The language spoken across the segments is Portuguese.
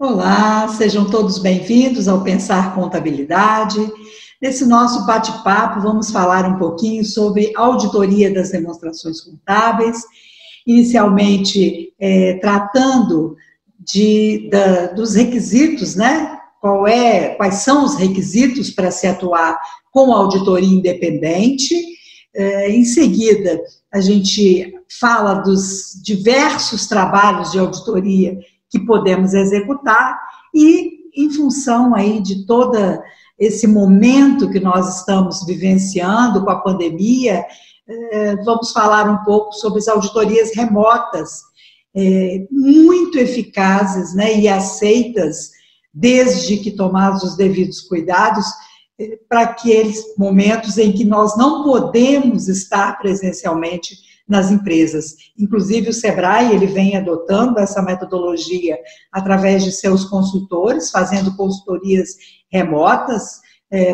Olá, sejam todos bem-vindos ao Pensar Contabilidade. Nesse nosso bate-papo, vamos falar um pouquinho sobre auditoria das demonstrações contábeis, inicialmente tratando dos requisitos, né? Quais são os requisitos para se atuar com auditoria independente. Em seguida, a gente fala dos diversos trabalhos de auditoria que podemos executar e, em função aí de todo esse momento que nós estamos vivenciando com a pandemia, vamos falar um pouco sobre as auditorias remotas, muito eficazes, né, e aceitas, desde que tomados os devidos cuidados, para aqueles momentos em que nós não podemos estar presencialmente nas empresas. Inclusive o Sebrae, ele vem adotando essa metodologia através de seus consultores, fazendo consultorias remotas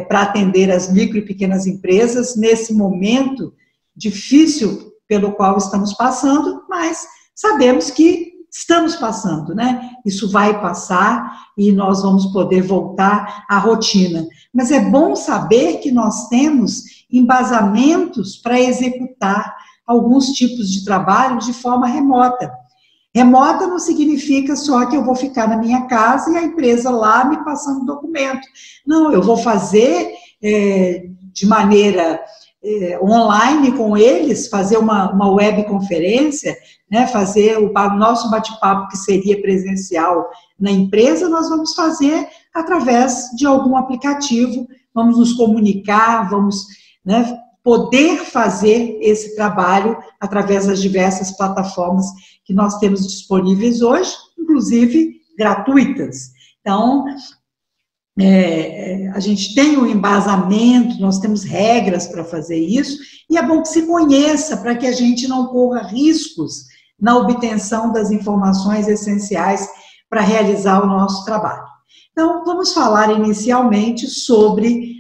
para atender as micro e pequenas empresas nesse momento difícil pelo qual estamos passando, mas sabemos que estamos passando, né? Isso vai passar e nós vamos poder voltar à rotina. Mas é bom saber que nós temos embasamentos para executar alguns tipos de trabalho de forma remota. Remota não significa só que eu vou ficar na minha casa e a empresa lá me passando documento. Não, eu vou fazer de maneira online com eles, fazer uma webconferência, né, fazer o nosso bate-papo que seria presencial na empresa, nós vamos fazer através de algum aplicativo, vamos nos comunicar, vamos, né, poder fazer esse trabalho através das diversas plataformas que nós temos disponíveis hoje, inclusive gratuitas. Então, a gente tem um embasamento, nós temos regras para fazer isso, e é bom que se conheça para que a gente não corra riscos na obtenção das informações essenciais para realizar o nosso trabalho. Então, vamos falar inicialmente sobre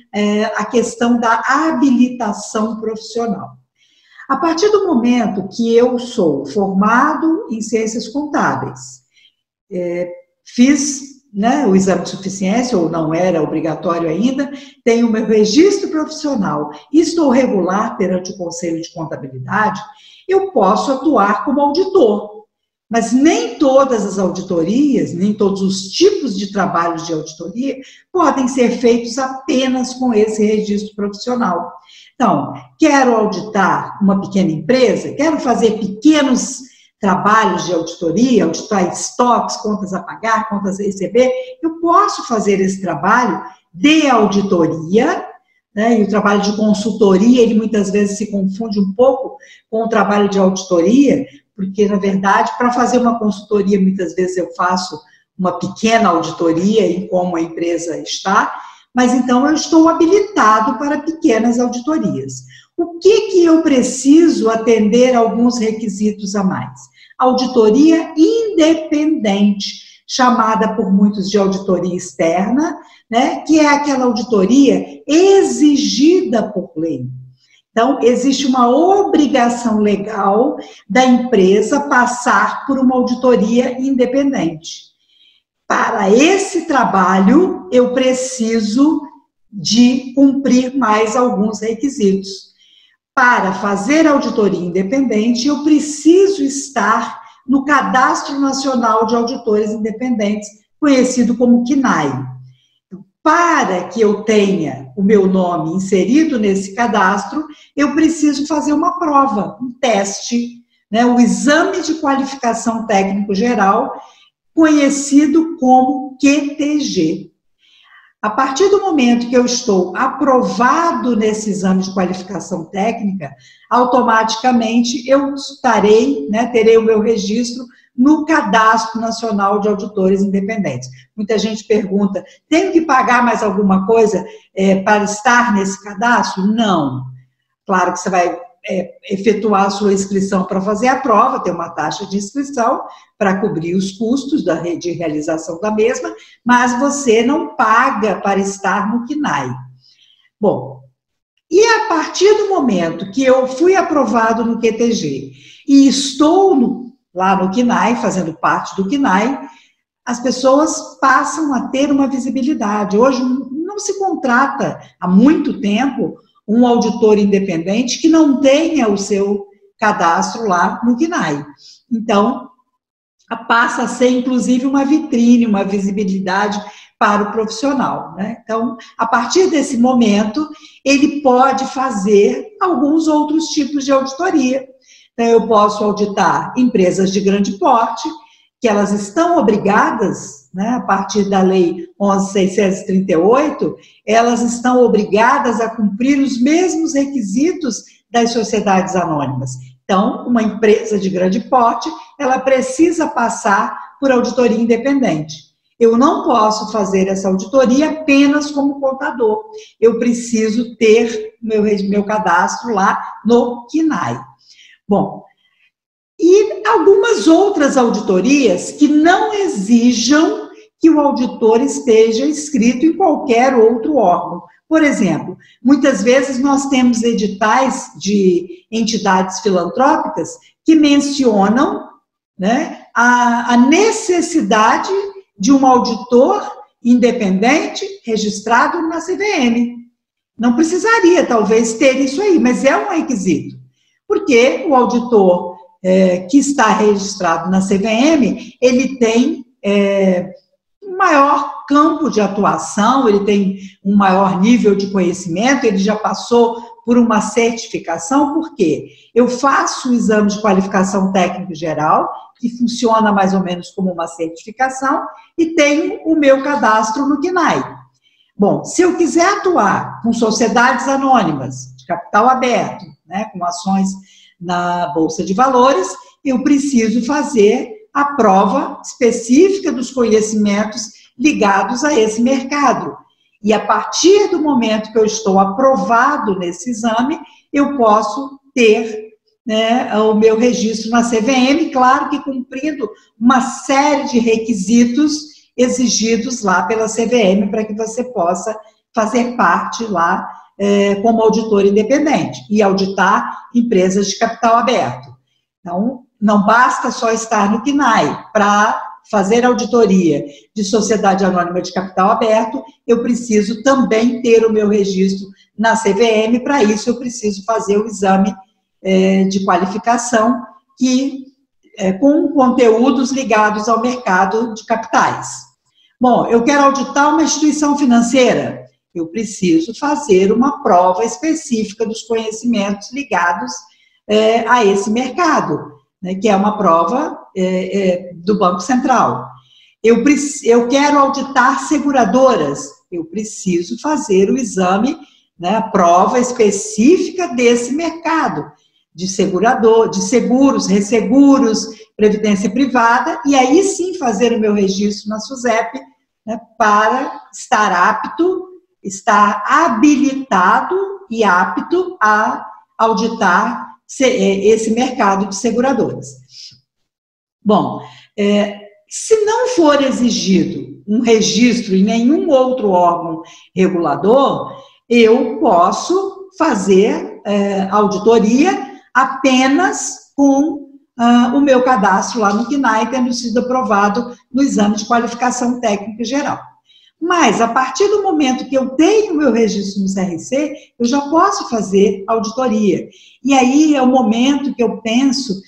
a questão da habilitação profissional. A partir do momento que eu sou formado em ciências contábeis, fiz, né, o exame de suficiência, ou não era obrigatório ainda, tenho o meu registro profissional e estou regular perante o Conselho de Contabilidade, eu posso atuar como auditor. Mas nem todas as auditorias, nem todos os tipos de trabalhos de auditoria podem ser feitos apenas com esse registro profissional. Então, quero auditar uma pequena empresa, quero fazer pequenos trabalhos de auditoria, auditar estoques, contas a pagar, contas a receber, eu posso fazer esse trabalho de auditoria, né, e o trabalho de consultoria, ele muitas vezes se confunde um pouco com o trabalho de auditoria, porque, na verdade, para fazer uma consultoria, muitas vezes eu faço uma pequena auditoria em como a empresa está, mas então eu estou habilitado para pequenas auditorias. O que eu preciso atender a alguns requisitos a mais? Auditoria independente, chamada por muitos de auditoria externa, né, que é aquela auditoria exigida por lei. Então, existe uma obrigação legal da empresa passar por uma auditoria independente. Para esse trabalho, eu preciso de cumprir mais alguns requisitos. Para fazer auditoria independente, eu preciso estar no Cadastro Nacional de Auditores Independentes, conhecido como CNAE. Para que eu tenha o meu nome inserido nesse cadastro, eu preciso fazer uma prova, um teste, né, o Exame de Qualificação Técnico Geral, conhecido como QTG. A partir do momento que eu estou aprovado nesse exame de qualificação técnica, automaticamente eu estarei, né, terei o meu registro no Cadastro Nacional de Auditores Independentes. Muita gente pergunta, tenho que pagar mais alguma coisa para estar nesse cadastro? Não. Claro que você vai efetuar a sua inscrição para fazer a prova, tem uma taxa de inscrição para cobrir os custos de realização da mesma, mas você não paga para estar no CNAE. Bom, e a partir do momento que eu fui aprovado no QTG e estou lá no CNAE, fazendo parte do CNAE, as pessoas passam a ter uma visibilidade. Hoje não se contrata há muito tempo um auditor independente que não tenha o seu cadastro lá no CNAE. Então, passa a ser, inclusive, uma vitrine, uma visibilidade para o profissional, né? Então, a partir desse momento, ele pode fazer alguns outros tipos de auditoria. Então, eu posso auditar empresas de grande porte, que elas estão obrigadas, né, a partir da Lei 11.638, elas estão obrigadas a cumprir os mesmos requisitos das sociedades anônimas. Então, uma empresa de grande porte, ela precisa passar por auditoria independente. Eu não posso fazer essa auditoria apenas como contador. Eu preciso ter meu cadastro lá no CNAE. Bom, e algumas outras auditorias que não exijam que o auditor esteja inscrito em qualquer outro órgão. Por exemplo, muitas vezes nós temos editais de entidades filantrópicas que mencionam, né, a necessidade de um auditor independente registrado na CVM. Não precisaria, talvez, ter isso aí, mas é um requisito. Porque o auditor que está registrado na CVM, ele tem um maior campo de atuação, ele tem um maior nível de conhecimento, ele já passou por uma certificação, porque eu faço o exame de qualificação técnico geral, que funciona mais ou menos como uma certificação, e tenho o meu cadastro no CNAE. Bom, se eu quiser atuar com sociedades anônimas, de capital aberto, né, com ações na Bolsa de Valores, eu preciso fazer a prova específica dos conhecimentos ligados a esse mercado. E a partir do momento que eu estou aprovado nesse exame, eu posso ter, né, o meu registro na CVM, claro que cumprindo uma série de requisitos exigidos lá pela CVM para que você possa fazer parte lá como auditor independente e auditar empresas de capital aberto. Então, não basta só estar no CNAE para fazer auditoria de sociedade anônima de capital aberto, eu preciso também ter o meu registro na CVM, para isso eu preciso fazer o exame de qualificação com conteúdos ligados ao mercado de capitais. Bom, eu quero auditar uma instituição financeira, eu preciso fazer uma prova específica dos conhecimentos ligados a esse mercado, né, que é uma prova do Banco Central. Eu quero auditar seguradoras, eu preciso fazer o exame, né, a prova específica desse mercado, de seguros, resseguros, previdência privada, e aí sim fazer o meu registro na SUSEP, né, para estar habilitado e apto a auditar esse mercado de seguradoras. Bom, se não for exigido um registro em nenhum outro órgão regulador, eu posso fazer auditoria apenas com o meu cadastro lá no CNAE, tendo sido aprovado no exame de qualificação técnica geral. Mas, a partir do momento que eu tenho meu registro no CRC, eu já posso fazer auditoria. E aí é o momento que eu penso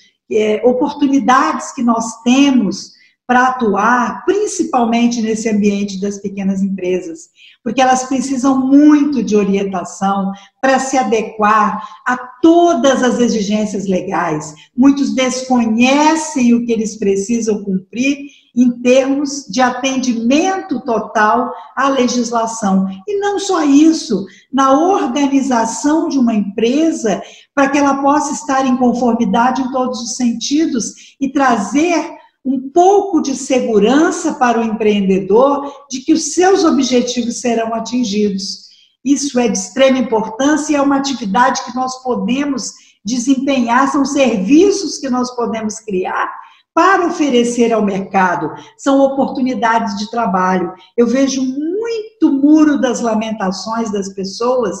oportunidades que nós temos para atuar, principalmente nesse ambiente das pequenas empresas, porque elas precisam muito de orientação para se adequar a todas as exigências legais. Muitos desconhecem o que eles precisam cumprir em termos de atendimento total à legislação. E não só isso, na organização de uma empresa, para que ela possa estar em conformidade em todos os sentidos e trazer um pouco de segurança para o empreendedor de que os seus objetivos serão atingidos. Isso é de extrema importância e é uma atividade que nós podemos desempenhar, são serviços que nós podemos criar para oferecer ao mercado, são oportunidades de trabalho. Eu vejo muito muro das lamentações das pessoas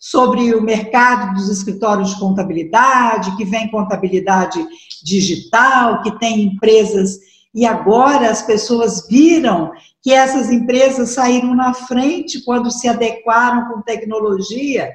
sobre o mercado dos escritórios de contabilidade, que vem contabilidade digital, que tem empresas e agora as pessoas viram que essas empresas saíram na frente quando se adequaram com tecnologia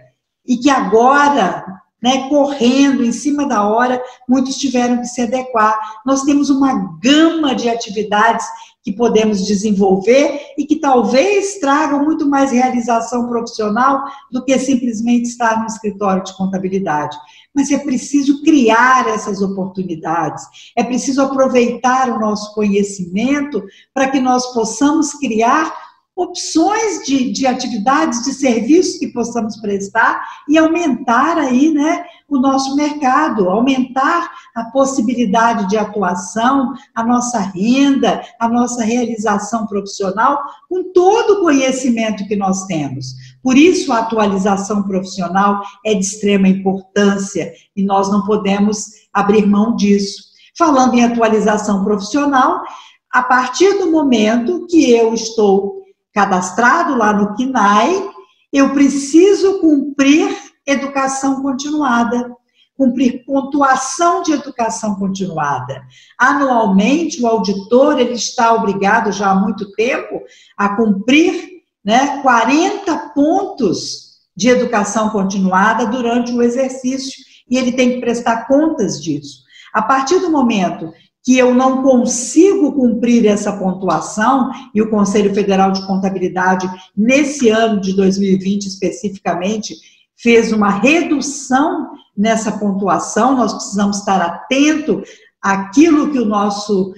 e que agora, né, correndo em cima da hora, muitos tiveram que se adequar. Nós temos uma gama de atividades que podemos desenvolver e que talvez tragam muito mais realização profissional do que simplesmente estar no escritório de contabilidade. Mas é preciso criar essas oportunidades, é preciso aproveitar o nosso conhecimento para que nós possamos criar opções de atividades, de serviços que possamos prestar e aumentar aí, né, o nosso mercado, aumentar a possibilidade de atuação, a nossa renda, a nossa realização profissional com todo o conhecimento que nós temos. Por isso, a atualização profissional é de extrema importância e nós não podemos abrir mão disso. Falando em atualização profissional, a partir do momento que eu estou cadastrado lá no CNAE, eu preciso cumprir educação continuada, cumprir pontuação de educação continuada. Anualmente, o auditor ele está obrigado já há muito tempo a cumprir, né, 40 pontos de educação continuada durante o exercício, e ele tem que prestar contas disso. A partir do momento que eu não consigo cumprir essa pontuação, e o Conselho Federal de Contabilidade, nesse ano de 2020 especificamente, fez uma redução nessa pontuação, nós precisamos estar atento àquilo que o nosso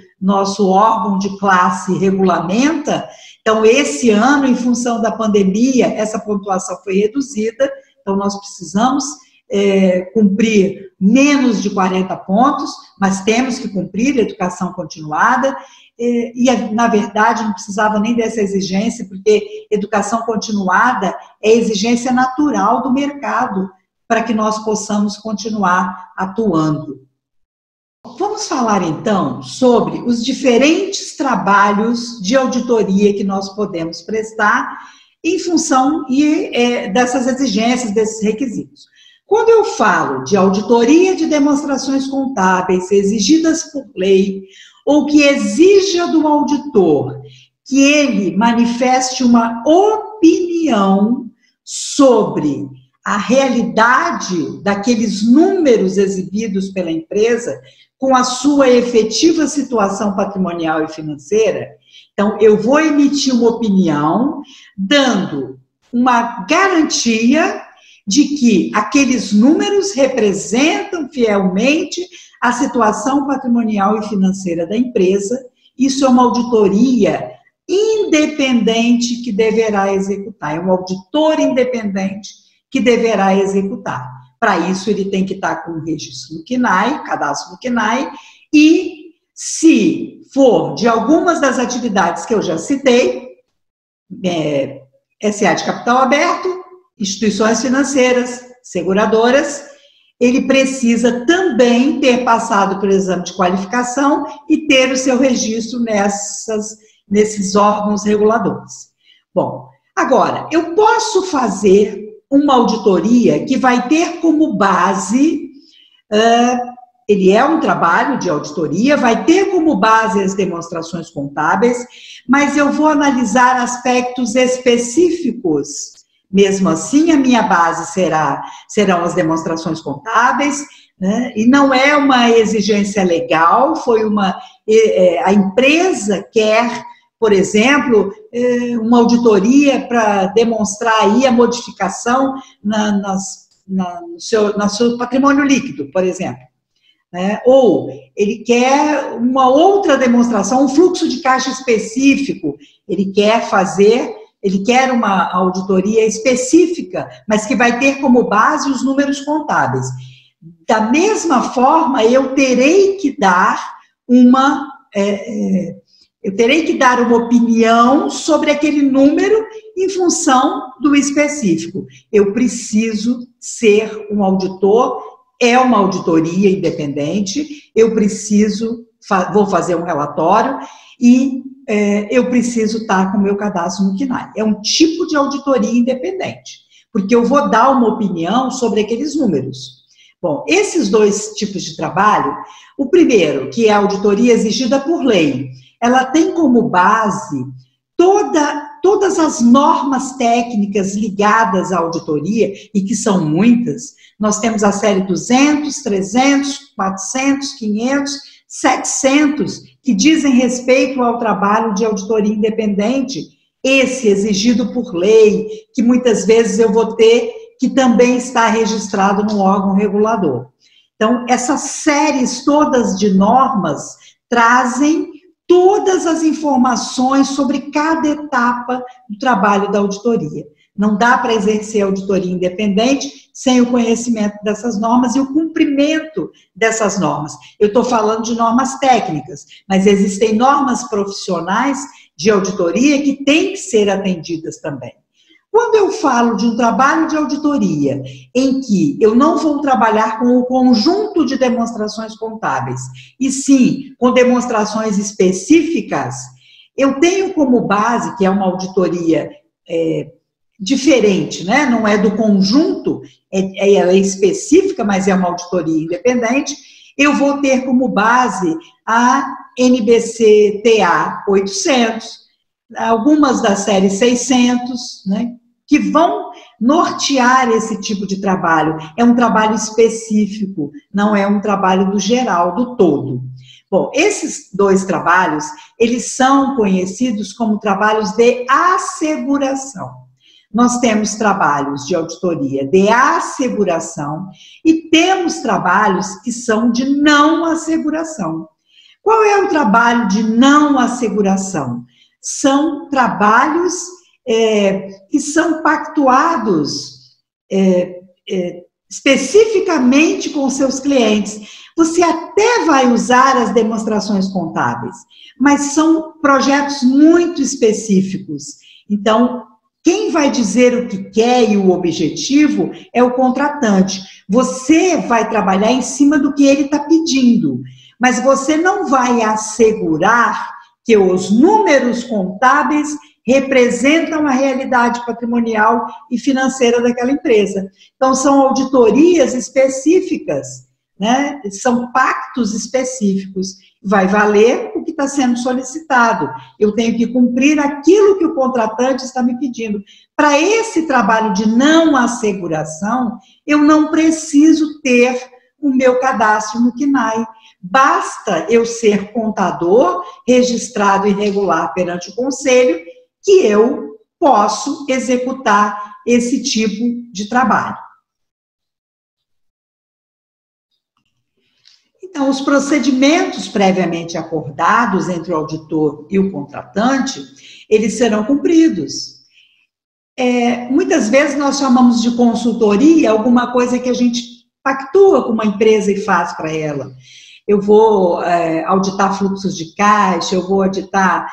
órgão de classe regulamenta. Então, esse ano, em função da pandemia, essa pontuação foi reduzida, então nós precisamos cumprir menos de 40 pontos, mas temos que cumprir educação continuada, e na verdade não precisava nem dessa exigência, porque educação continuada é exigência natural do mercado, para que nós possamos continuar atuando. Vamos falar então sobre os diferentes trabalhos de auditoria que nós podemos prestar em função dessas exigências, desses requisitos. Quando eu falo de auditoria de demonstrações contábeis exigidas por lei, ou que exija do auditor que ele manifeste uma opinião sobre a realidade daqueles números exibidos pela empresa com a sua efetiva situação patrimonial e financeira, então eu vou emitir uma opinião dando uma garantia de que aqueles números representam fielmente a situação patrimonial e financeira da empresa. Isso é uma auditoria independente que deverá executar, é um auditor independente que deverá executar. Para isso, ele tem que estar com o registro no CNAE, cadastro no CNAE, e se for de algumas das atividades que eu já citei, SA de capital aberto, instituições financeiras, seguradoras, ele precisa também ter passado pelo exame de qualificação e ter o seu registro nesses órgãos reguladores. Bom, agora, eu posso fazer uma auditoria que vai ter como base, ele é um trabalho de auditoria, vai ter como base as demonstrações contábeis, mas eu vou analisar aspectos específicos. Mesmo assim, a minha base serão as demonstrações contábeis, né? E não é uma exigência legal, a empresa quer, por exemplo, uma auditoria para demonstrar aí a modificação no seu patrimônio líquido, por exemplo. Né? Ou ele quer uma outra demonstração, um fluxo de caixa específico, ele quer uma auditoria específica, mas que vai ter como base os números contábeis. Da mesma forma, eu terei que dar uma opinião sobre aquele número em função do específico. Eu preciso ser um auditor, é uma auditoria independente, vou fazer um relatório e eu preciso estar com o meu cadastro no CNAE. É um tipo de auditoria independente, porque eu vou dar uma opinião sobre aqueles números. Bom, esses dois tipos de trabalho, o primeiro, que é a auditoria exigida por lei, ela tem como base todas as normas técnicas ligadas à auditoria, e que são muitas. Nós temos a série 200, 300, 400, 500, 700, que dizem respeito ao trabalho de auditoria independente, esse exigido por lei, que muitas vezes eu vou ter que também está registrado no órgão regulador. Então, essas séries todas de normas trazem todas as informações sobre cada etapa do trabalho da auditoria. Não dá para exercer auditoria independente sem o conhecimento dessas normas e o cumprimento dessas normas. Eu estou falando de normas técnicas, mas existem normas profissionais de auditoria que têm que ser atendidas também. Quando eu falo de um trabalho de auditoria em que eu não vou trabalhar com o conjunto de demonstrações contábeis, e sim com demonstrações específicas, eu tenho como base, que é uma auditoria diferente, né? Não é do conjunto, ela é específica, mas é uma auditoria independente, eu vou ter como base a NBC-TA 800, algumas da série 600, né? Que vão nortear esse tipo de trabalho. É um trabalho específico, não é um trabalho do geral, do todo. Bom, esses dois trabalhos, eles são conhecidos como trabalhos de asseguração. Nós temos trabalhos de auditoria de asseguração e temos trabalhos que são de não asseguração. Qual é o trabalho de não asseguração? São trabalhos que são pactuados especificamente com seus clientes. Você até vai usar as demonstrações contábeis, mas são projetos muito específicos. Então, quem vai dizer o que quer e o objetivo é o contratante. Você vai trabalhar em cima do que ele está pedindo, mas você não vai assegurar que os números contábeis representam a realidade patrimonial e financeira daquela empresa. Então, são auditorias específicas, né? São pactos específicos. Vai valer o que está sendo solicitado. Eu tenho que cumprir aquilo que o contratante está me pedindo. Para esse trabalho de não asseguração, eu não preciso ter o meu cadastro no CNAE. Basta eu ser contador, registrado e regular perante o Conselho, que eu posso executar esse tipo de trabalho. Então, os procedimentos previamente acordados entre o auditor e o contratante, eles serão cumpridos. Muitas vezes nós chamamos de consultoria alguma coisa que a gente pactua com uma empresa e faz para ela. Eu vou auditar fluxos de caixa, eu vou auditar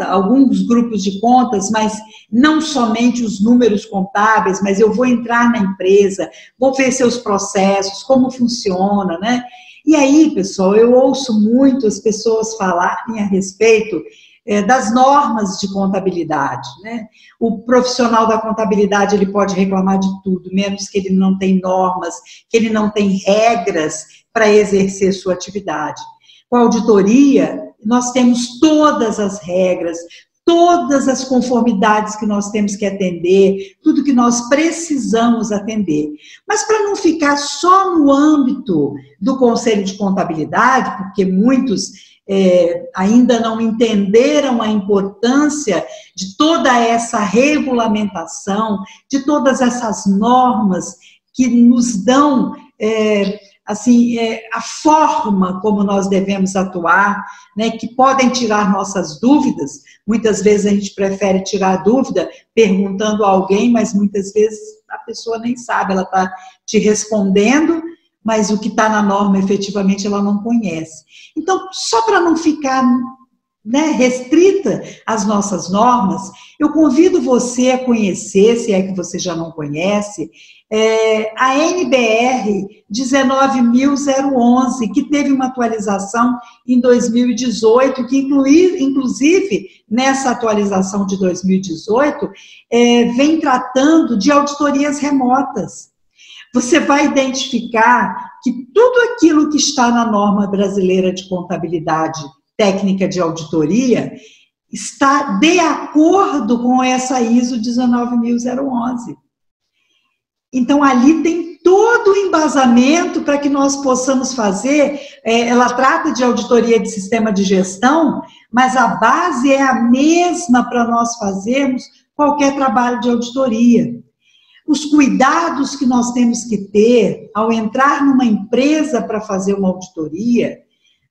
alguns grupos de contas, mas não somente os números contábeis, mas eu vou entrar na empresa, vou ver seus processos, como funciona, né? E aí, pessoal, eu ouço muito as pessoas falarem a respeito das normas de contabilidade, né? O profissional da contabilidade, ele pode reclamar de tudo, menos que ele não tem normas, que ele não tem regras para exercer sua atividade. Com a auditoria, nós temos todas as regras, todas as conformidades que nós temos que atender, tudo que nós precisamos atender. Mas para não ficar só no âmbito do Conselho de Contabilidade, porque muitos ainda não entenderam a importância de toda essa regulamentação, de todas essas normas que nos dão a forma como nós devemos atuar, né, que podem tirar nossas dúvidas. Muitas vezes a gente prefere tirar a dúvida perguntando a alguém, mas muitas vezes a pessoa nem sabe, ela está te respondendo, mas o que está na norma efetivamente ela não conhece. Então, só para não ficar, né, restrita às nossas normas, eu convido você a conhecer, se é que você já não conhece, a NBR 19.011, que teve uma atualização em 2018, que inclusive nessa atualização de 2018, vem tratando de auditorias remotas. você vai identificar que tudo aquilo que está na norma brasileira de contabilidade técnica de auditoria está de acordo com essa ISO 19011. Então, ali tem todo o embasamento para que nós possamos fazer. Ela trata de auditoria de sistema de gestão, mas a base é a mesma para nós fazermos qualquer trabalho de auditoria. Os cuidados que nós temos que ter ao entrar numa empresa para fazer uma auditoria,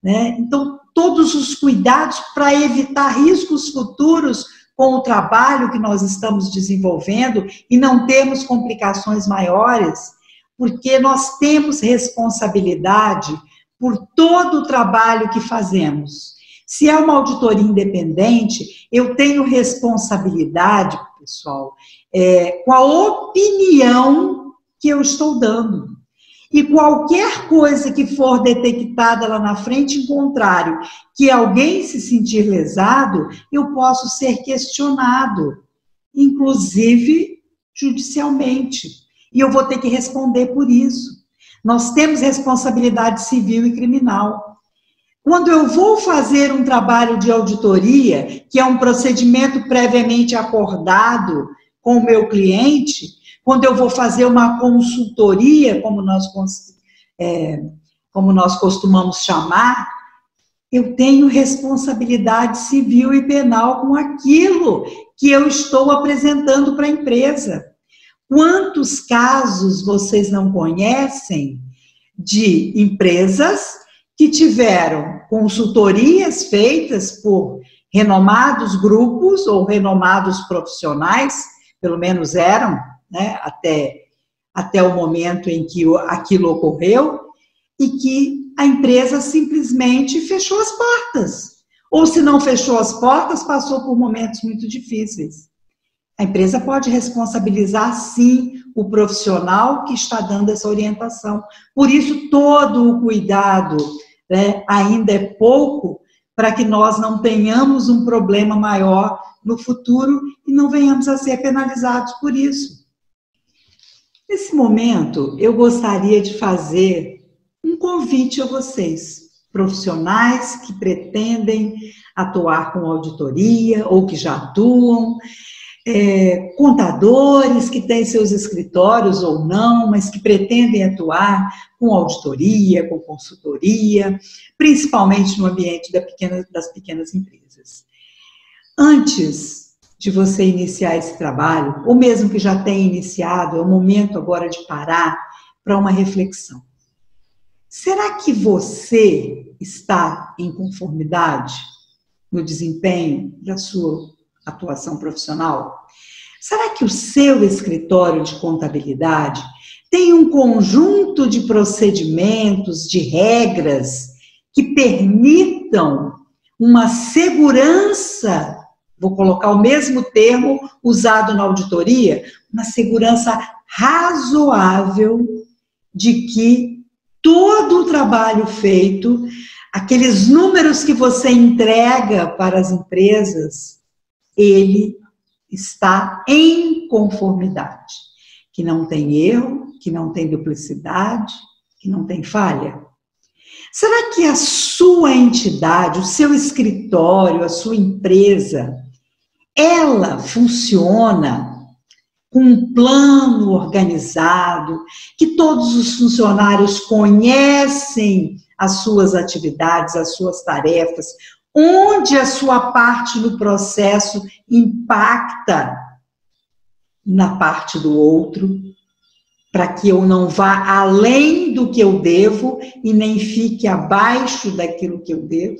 né? Então, todos os cuidados para evitar riscos futuros com o trabalho que nós estamos desenvolvendo e não termos complicações maiores, porque nós temos responsabilidade por todo o trabalho que fazemos. Se é uma auditoria independente, eu tenho responsabilidade, pessoal, com a opinião que eu estou dando. E qualquer coisa que for detectada lá na frente, em contrário, que alguém se sentir lesado, eu posso ser questionado, inclusive judicialmente. E eu vou ter que responder por isso. Nós temos responsabilidade civil e criminal. Quando eu vou fazer um trabalho de auditoria, que é um procedimento previamente acordado com o meu cliente, quando eu vou fazer uma consultoria, como nós costumamos chamar, eu tenho responsabilidade civil e penal com aquilo que eu estou apresentando para a empresa. Quantos casos vocês não conhecem de empresas que tiveram consultorias feitas por renomados grupos ou renomados profissionais, pelo menos eram, né, até o momento em que aquilo ocorreu, e que a empresa simplesmente fechou as portas. Ou se não fechou as portas, passou por momentos muito difíceis. A empresa pode responsabilizar, sim, o profissional que está dando essa orientação. Por isso, todo o cuidado, né, ainda é pouco para que nós não tenhamos um problema maior no futuro e não venhamos a ser penalizados por isso. Nesse momento, eu gostaria de fazer um convite a vocês, profissionais que pretendem atuar com auditoria ou que já atuam, contadores que têm seus escritórios ou não, mas que pretendem atuar com auditoria, com consultoria, principalmente no ambiente das pequenas empresas. Antes de você iniciar esse trabalho, ou mesmo que já tenha iniciado, é o momento agora de parar para uma reflexão. Será que você está em conformidade no desempenho da sua atuação profissional? Será que o seu escritório de contabilidade tem um conjunto de procedimentos, de regras que permitam uma segurança, vou colocar o mesmo termo usado na auditoria, uma segurança razoável de que todo o trabalho feito, aqueles números que você entrega para as empresas, ele está em conformidade, que não tem erro, que não tem duplicidade, que não tem falha? Será que a sua entidade, o seu escritório, a sua empresa, ela funciona com um plano organizado, que todos os funcionários conhecem as suas atividades, as suas tarefas, onde a sua parte no processo impacta na parte do outro, para que eu não vá além do que eu devo e nem fique abaixo daquilo que eu devo?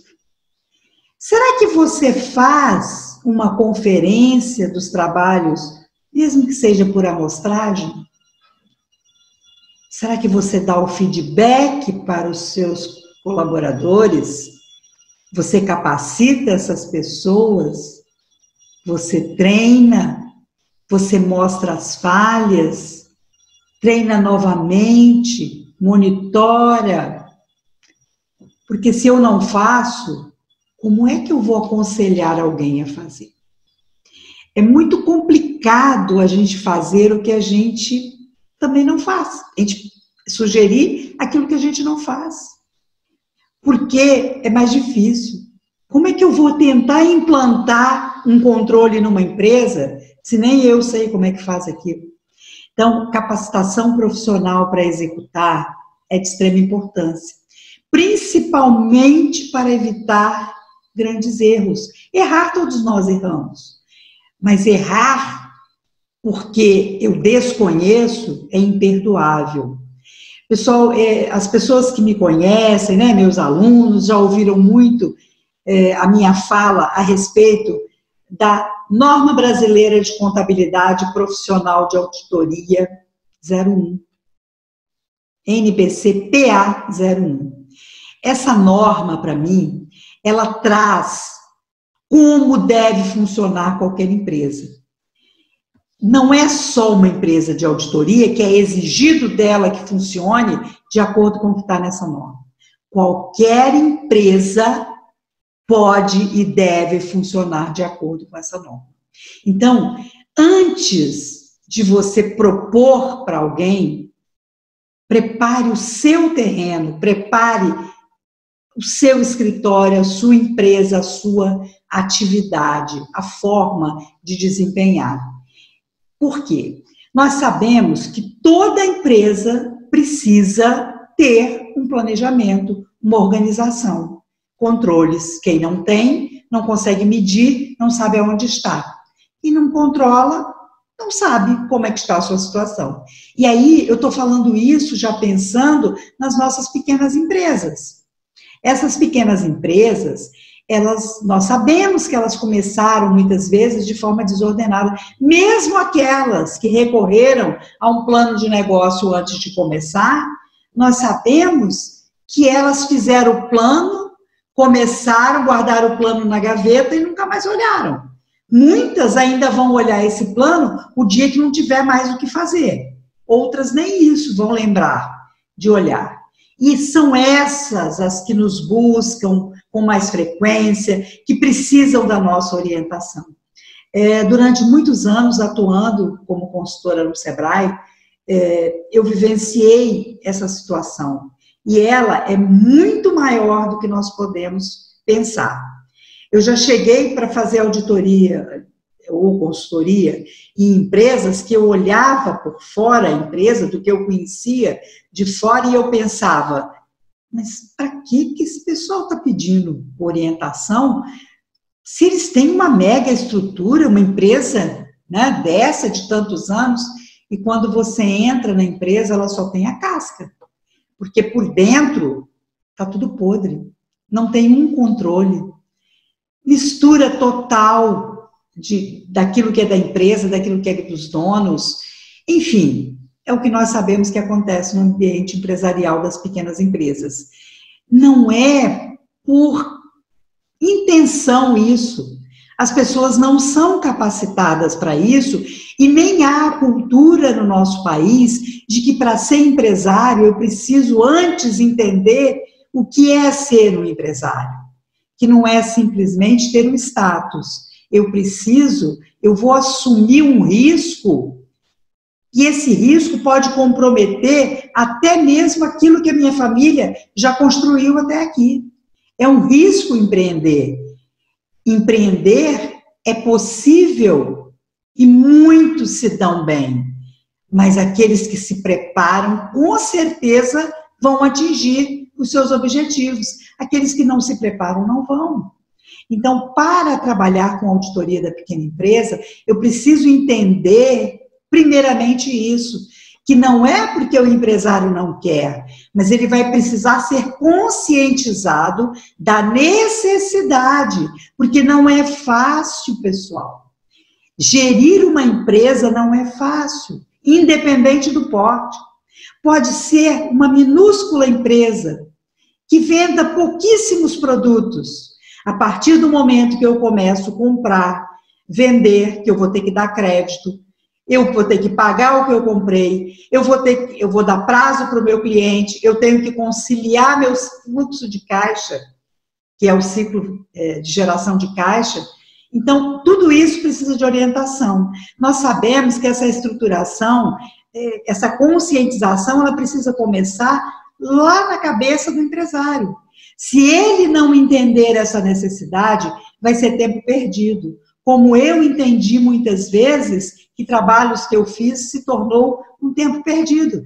Será que você faz uma conferência dos trabalhos, mesmo que seja por amostragem? Será que você dá o feedback para os seus colaboradores? Você capacita essas pessoas? Você treina? Você mostra as falhas? Treina novamente? Monitora? Porque se eu não faço, como é que eu vou aconselhar alguém a fazer? É muito complicado a gente fazer o que a gente também não faz. A gente sugerir aquilo que a gente não faz. Porque é mais difícil. Como é que eu vou tentar implantar um controle numa empresa se nem eu sei como é que faz aquilo? Então, capacitação profissional para executar é de extrema importância, principalmente para evitar grandes erros. Errar, todos nós erramos, mas errar porque eu desconheço é imperdoável. Pessoal, as pessoas que me conhecem, né, meus alunos, já ouviram muito a minha fala a respeito da Norma Brasileira de Contabilidade Profissional de Auditoria 01, NBC-PA 01. Essa norma, para mim, ela traz como deve funcionar qualquer empresa. Não é só uma empresa de auditoria que é exigido dela que funcione de acordo com o que está nessa norma. Qualquer empresa pode e deve funcionar de acordo com essa norma. Então, antes de você propor para alguém, prepare o seu terreno, prepare o seu escritório, a sua empresa, a sua atividade, a forma de desempenhar. Por quê? Nós sabemos que toda empresa precisa ter um planejamento, uma organização. Controles. Quem não tem, não consegue medir, não sabe aonde está. E não controla, não sabe como é que está a sua situação. E aí, eu estou falando isso já pensando nas nossas pequenas empresas. Essas pequenas empresas, nós sabemos que elas começaram muitas vezes de forma desordenada, mesmo aquelas que recorreram a um plano de negócio antes de começar, nós sabemos que elas fizeram o plano, começaram, guardaram o plano na gaveta e nunca mais olharam. Muitas ainda vão olhar esse plano o dia que não tiver mais o que fazer. Outras nem isso vão lembrar de olhar. E são essas as que nos buscam com mais frequência, que precisam da nossa orientação. Durante muitos anos, atuando como consultora no Sebrae, eu vivenciei essa situação. E ela é muito maior do que nós podemos pensar. Eu já cheguei para fazer auditoria ou consultoria em empresas que eu olhava por fora a empresa, do que eu conhecia de fora, e eu pensava, mas para que esse pessoal está pedindo orientação se eles têm uma mega estrutura, uma empresa, né, dessa de tantos anos, e quando você entra na empresa, ela só tem a casca. Porque por dentro está tudo podre, não tem um controle. Mistura total daquilo que é da empresa, daquilo que é dos donos. Enfim, é o que nós sabemos que acontece no ambiente empresarial das pequenas empresas. Não é por intenção isso. As pessoas não são capacitadas para isso e nem há cultura no nosso país de que para ser empresário eu preciso antes entender o que é ser um empresário. Que não é simplesmente ter um status. Eu vou assumir um risco e esse risco pode comprometer até mesmo aquilo que a minha família já construiu até aqui. É um risco empreender. Empreender é possível e muitos se dão bem, mas aqueles que se preparam, com certeza, vão atingir os seus objetivos. Aqueles que não se preparam, não vão. Então, para trabalhar com a auditoria da pequena empresa, eu preciso entender, primeiramente, isso, que não é porque o empresário não quer, mas ele vai precisar ser conscientizado da necessidade, porque não é fácil, pessoal. Gerir uma empresa não é fácil, independente do porte. Pode ser uma minúscula empresa que venda pouquíssimos produtos. A partir do momento que eu começo a comprar, vender, que eu vou ter que dar crédito, eu vou ter que pagar o que eu comprei, eu vou dar prazo para o meu cliente, eu tenho que conciliar meus fluxos de caixa, que é o ciclo de geração de caixa. Então, tudo isso precisa de orientação. Nós sabemos que essa estruturação essa conscientização, ela precisa começar lá na cabeça do empresário. Se ele não entender essa necessidade, vai ser tempo perdido. Como eu entendi muitas vezes que trabalhos que eu fiz se tornou um tempo perdido.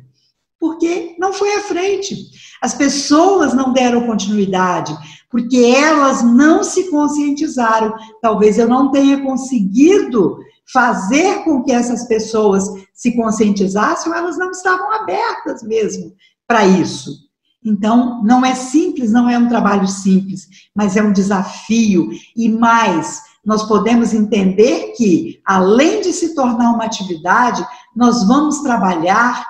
Porque não foi à frente. As pessoas não deram continuidade, porque elas não se conscientizaram. Talvez eu não tenha conseguido fazer com que essas pessoas se conscientizassem, ou elas não estavam abertas mesmo para isso. Então, não é simples, não é um trabalho simples, mas é um desafio. E mais, nós podemos entender que, além de se tornar uma atividade, nós vamos trabalhar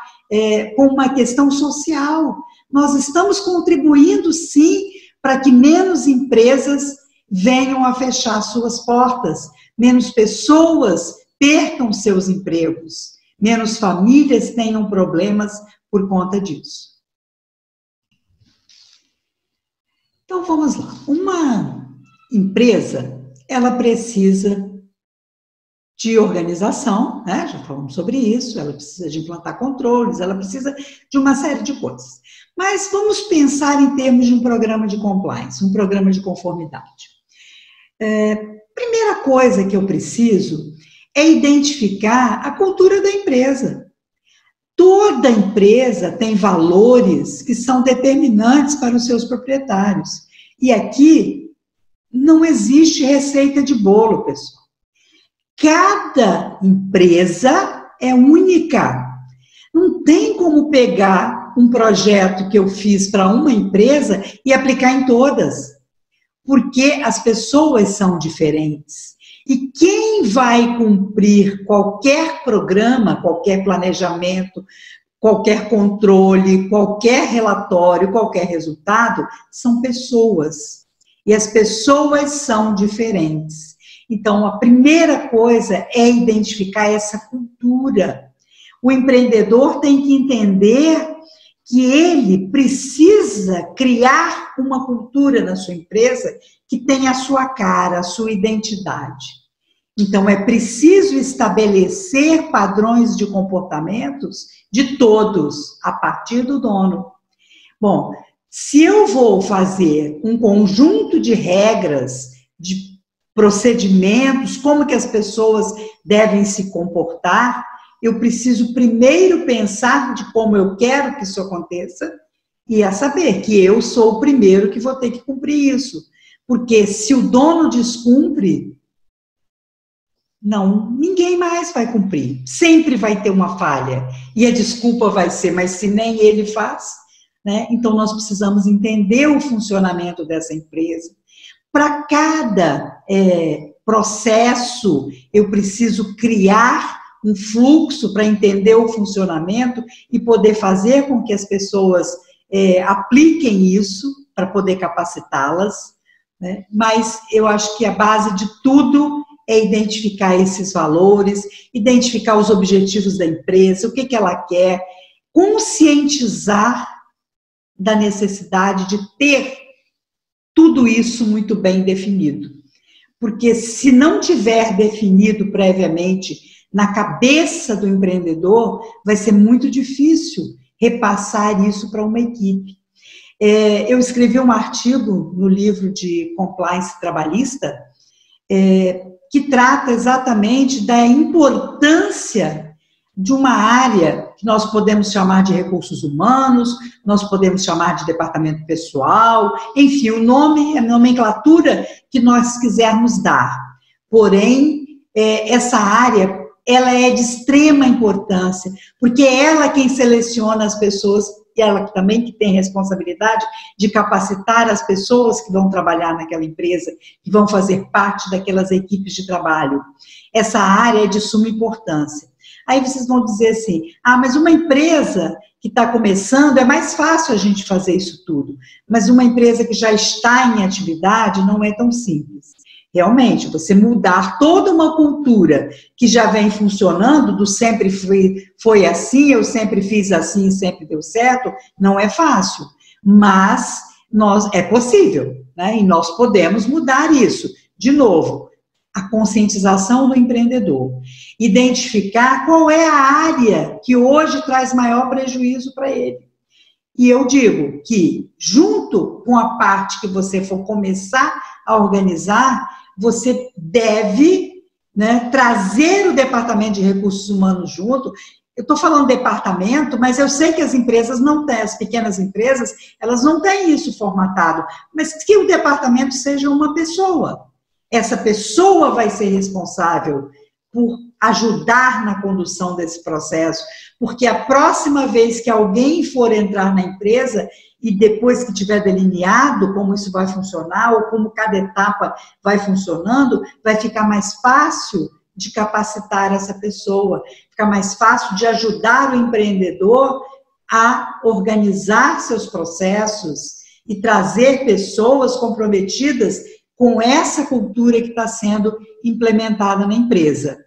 com uma questão social. Nós estamos contribuindo, sim, para que menos empresas venham a fechar suas portas, menos pessoas percam seus empregos, menos famílias tenham problemas por conta disso. Então, vamos lá. Uma empresa, ela precisa de organização, né? Já falamos sobre isso, ela precisa de implantar controles, ela precisa de uma série de coisas. Mas vamos pensar em termos de um programa de compliance, um programa de conformidade. Primeira coisa que eu preciso é identificar a cultura da empresa. Toda empresa tem valores que são determinantes para os seus proprietários. E aqui não existe receita de bolo, pessoal. Cada empresa é única. Não tem como pegar um projeto que eu fiz para uma empresa e aplicar em todas, porque as pessoas são diferentes. E quem vai cumprir qualquer programa, qualquer planejamento, qualquer controle, qualquer relatório, qualquer resultado, são pessoas. E as pessoas são diferentes. Então, a primeira coisa é identificar essa cultura. O empreendedor tem que entender que ele precisa criar uma cultura na sua empresa que tenha a sua cara, a sua identidade. Então, é preciso estabelecer padrões de comportamentos de todos, a partir do dono. Bom, se eu vou fazer um conjunto de regras, de procedimentos, como que as pessoas devem se comportar, eu preciso primeiro pensar de como eu quero que isso aconteça e a saber que eu sou o primeiro que vou ter que cumprir isso. Porque se o dono descumpre, ninguém mais vai cumprir. Sempre vai ter uma falha. E a desculpa vai ser, mas se nem ele faz, né? Então nós precisamos entender o funcionamento dessa empresa. Para cada processo, eu preciso criar um fluxo para entender o funcionamento e poder fazer com que as pessoas apliquem isso para poder capacitá-las, né? Mas eu acho que a base de tudo é identificar esses valores, identificar os objetivos da empresa, o que ela quer, conscientizar da necessidade de ter tudo isso muito bem definido. Porque se não tiver definido previamente na cabeça do empreendedor, vai ser muito difícil repassar isso para uma equipe. Eu escrevi um artigo no livro de Compliance Trabalhista, que trata exatamente da importância de uma área que nós podemos chamar de recursos humanos, nós podemos chamar de departamento pessoal, enfim, o nome, a nomenclatura que nós quisermos dar. Porém, essa área, ela é de extrema importância, porque é ela quem seleciona as pessoas, e ela também que tem responsabilidade de capacitar as pessoas que vão trabalhar naquela empresa, que vão fazer parte daquelas equipes de trabalho. Essa área é de suma importância. Aí vocês vão dizer assim, mas uma empresa que está começando, é mais fácil a gente fazer isso tudo. Mas uma empresa que já está em atividade não é tão simples. Realmente, você mudar toda uma cultura que já vem funcionando, do sempre foi assim, eu sempre fiz assim, sempre deu certo, não é fácil. Mas é possível, né? E nós podemos mudar isso. De novo, a conscientização do empreendedor, identificar qual é a área que hoje traz maior prejuízo para ele. E eu digo que, junto com a parte que você for começar a organizar, você deve, né, trazer o departamento de recursos humanos junto. Eu estou falando departamento, mas eu sei que as empresas não têm, as pequenas empresas, elas não têm isso formatado, mas que o departamento seja uma pessoa. Essa pessoa vai ser responsável por ajudar na condução desse processo, porque a próxima vez que alguém for entrar na empresa, e depois que tiver delineado como isso vai funcionar, ou como cada etapa vai funcionando, vai ficar mais fácil de capacitar essa pessoa, fica mais fácil de ajudar o empreendedor a organizar seus processos e trazer pessoas comprometidas com essa cultura que está sendo implementada na empresa.